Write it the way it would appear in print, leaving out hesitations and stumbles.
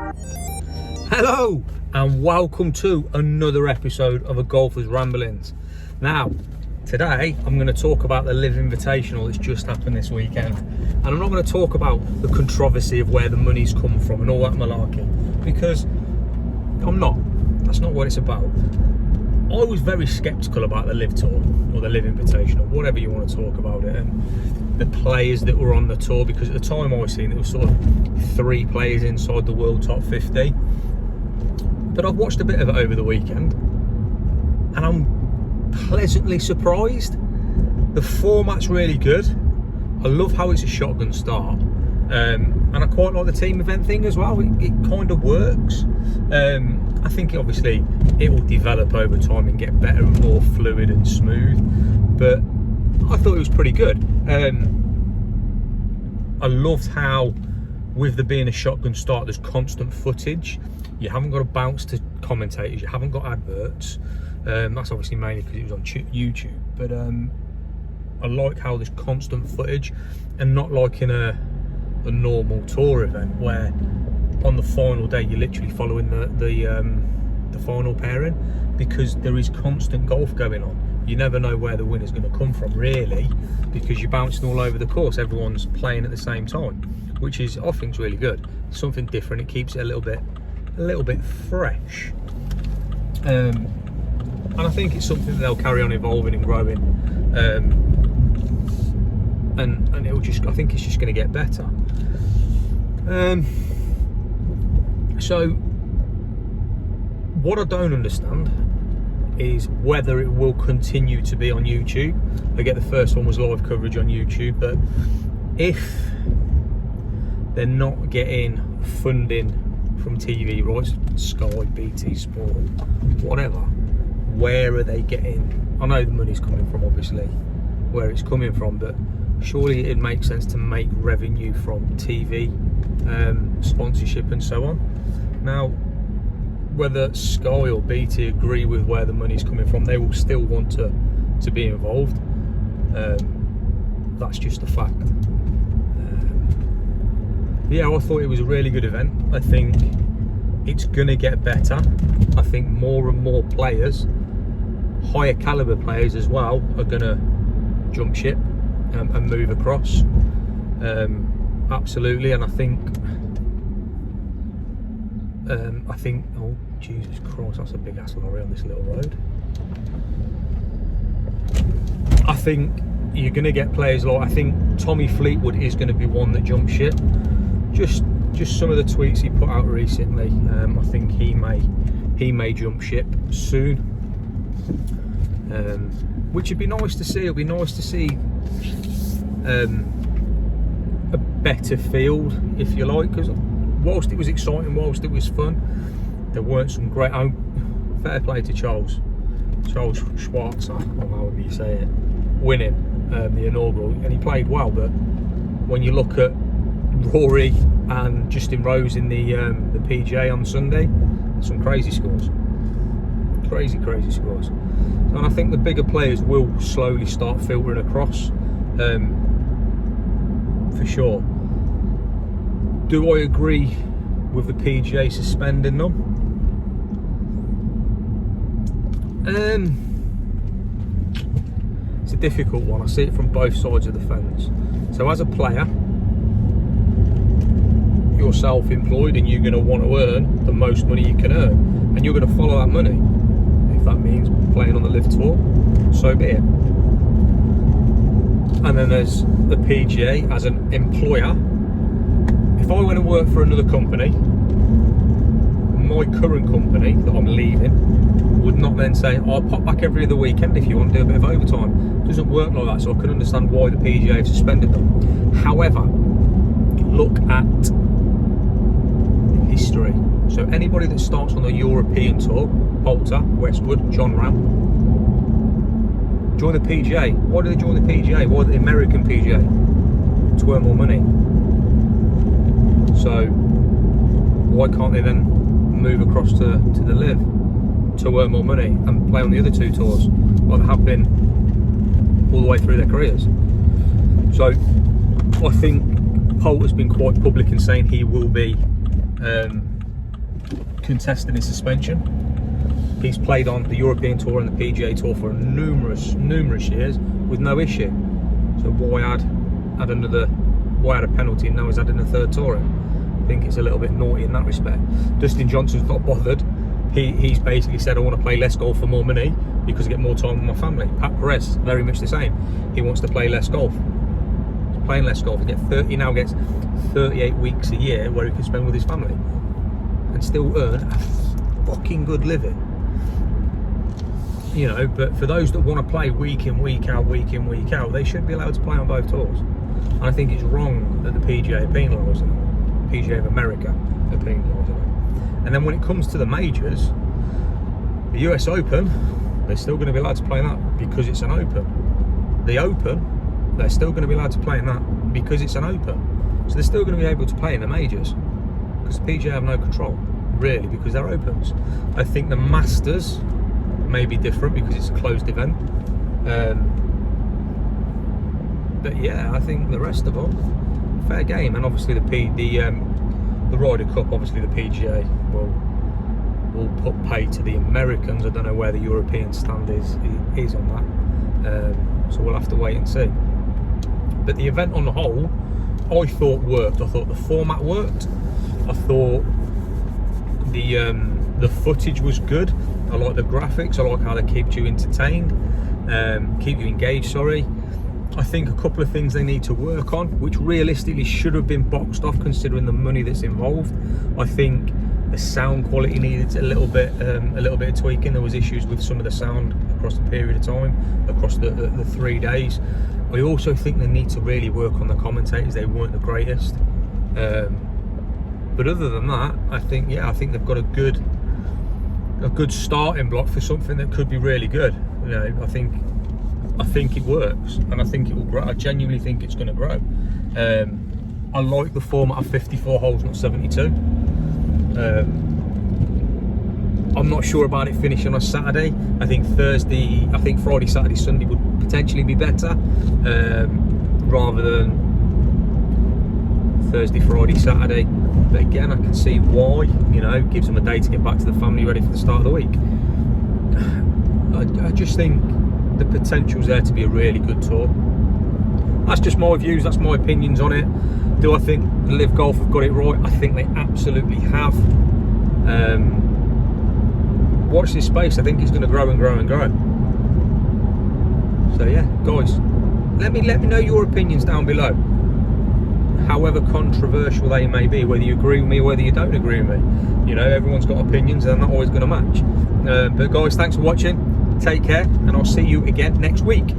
Hello and welcome to another episode of A Golfer's Ramblings. Now, today I'm going to talk about the LIV Invitational that's just happened this weekend. And I'm not going to talk about the controversy of where the money's come from and all that malarkey, because I'm not. That's not what it's about. I was very sceptical about the LIV Tour or the LIV Invitational, whatever you want to talk about it, and the players that were on the tour, because at the time I was seeing there was sort of 3 players inside the world top 50. But I've watched a bit of it over the weekend and I'm pleasantly surprised. The format's really good. I love how it's a shotgun start, and I quite like the team event thing as well. It kind of works. I think obviously it will develop over time and get better and more fluid and smooth, but I thought it was pretty good. I loved how, with there being a shotgun start, there's constant footage. You haven't got to bounce to commentators, you haven't got adverts. That's obviously mainly because it was on YouTube, but I like how there's constant footage, and not like in a normal tour event where on the final day you're literally following the final pairing, because there is constant golf going on. You never know where the winner's going to come from, really, because you're bouncing all over the course. Everyone's playing at the same time, which is, I think, really good. Something different. It keeps it a little bit fresh, and I think it's something that they'll carry on evolving and growing, and it'll just, I think it's just going to get better. So what I don't understand is whether it will continue to be on YouTube. I get the first one was live coverage on YouTube, but if they're not getting funding from TV rights, Sky, BT Sport, whatever, where are they getting? I know the money's coming from, obviously, where it's coming from, but surely it makes sense to make revenue from TV, sponsorship and so on. Now, whether Sky or BT agree with where the money's coming from, they will still want to be involved. That's just a fact. Yeah, I thought it was a really good event. I think it's going to get better. I think more and more players, higher caliber players as well, are going to jump ship and move across. Absolutely. And I think, oh Jesus Christ, that's a big ass lorry on this little road. I think you're going to get players like, I think Tommy Fleetwood is going to be one that jumps ship. Just some of the tweets he put out recently, I think he may jump ship soon, which would be nice to see. It'll be nice to see a better field, if you like, because whilst it was exciting, whilst it was fun, there weren't some great, fair play to Charles Schwarzer, or however you say it, winning the inaugural, and he played well, but when you look at Rory and Justin Rose in the PGA on Sunday, some crazy scores, crazy scores. And I think the bigger players will slowly start filtering across, for sure. Do I agree with the PGA suspending them? It's a difficult one. I see it from both sides of the fence. So as a player, you're self-employed and you're going to want to earn the most money you can earn, and you're going to follow that money. If that means playing on the LIV Tour, so be it. And then there's the PGA as an employer. If I went to work for another company, my current company that I'm leaving would not then say, I'll pop back every other weekend if you want to do a bit of overtime. It doesn't work like that, so I can understand why the PGA have suspended them. However, look at history. So anybody that starts on the European Tour, Poulter, Westwood, John Ram, join the PGA. Why do they join the PGA? Why the American PGA? To earn more money. So why can't they then move across to the LIV to earn more money and play on the other 2 tours like they have been all the way through their careers? So I think Poulter's been quite public in saying he will be uncontested his suspension. He's played on the European Tour and the PGA Tour for numerous years with no issue. So why add a penalty and now he's adding a third touring? I think it's a little bit naughty in that respect. Dustin Johnson's not bothered. He's basically said, I want to play less golf for more money because I get more time with my family. Pat Perez, very much the same. He wants to play less golf. He's playing less golf. He now gets 38 weeks a year where he can spend with his family and still earn a fucking good living. You know, but for those that want to play week in, week out, they should be allowed to play on both tours. And I think it's wrong that the PGA are penalising them. PGA of America are penalising them. And then when it comes to the majors, the US Open, they're still going to be allowed to play in that because it's an Open. The Open, they're still going to be allowed to play in that because it's an Open. So they're still going to be able to play in the majors because the PGA have no control, really, because they're Opens. I think the Masters may be different because it's a closed event. But yeah, I think the rest of them, fair game. And obviously the Ryder Cup, obviously the PGA will put pay to the Americans. I don't know where the European stand is on that, so we'll have to wait and see. But the event on the whole, I thought worked. I thought the format worked. I thought the footage was good. I like the graphics. I like how they keep you entertained, keep you engaged. Sorry. I think a couple of things they need to work on, which realistically should have been boxed off considering the money that's involved. I think the sound quality needed a little bit of tweaking. There was issues with some of the sound across the period of time, across the 3 days. I also think they need to really work on the commentators. They weren't the greatest. But other than that, I think they've got a good starting block for something that could be really good. You know, I think it works, and I think it will grow. I genuinely think it's going to grow. I like the format of 54 holes, not 72. I'm not sure about it finishing on Saturday. I think Friday, Saturday, Sunday would potentially be better, rather than Thursday, Friday, Saturday. But again, I can see why. You know, gives them a day to get back to the family, ready for the start of the week. I just think the potential's there to be a really good tour. That's just my views, that's my opinions on it. Do I think LIV Golf have got it right? I think they absolutely have. Watch this space. I think it's going to grow and grow and grow. So yeah, guys, let me know your opinions down below, however controversial they may be, whether you agree with me or whether you don't agree with me. You know, everyone's got opinions and they're not always going to match. But guys, thanks for watching. Take care, and I'll see you again next week.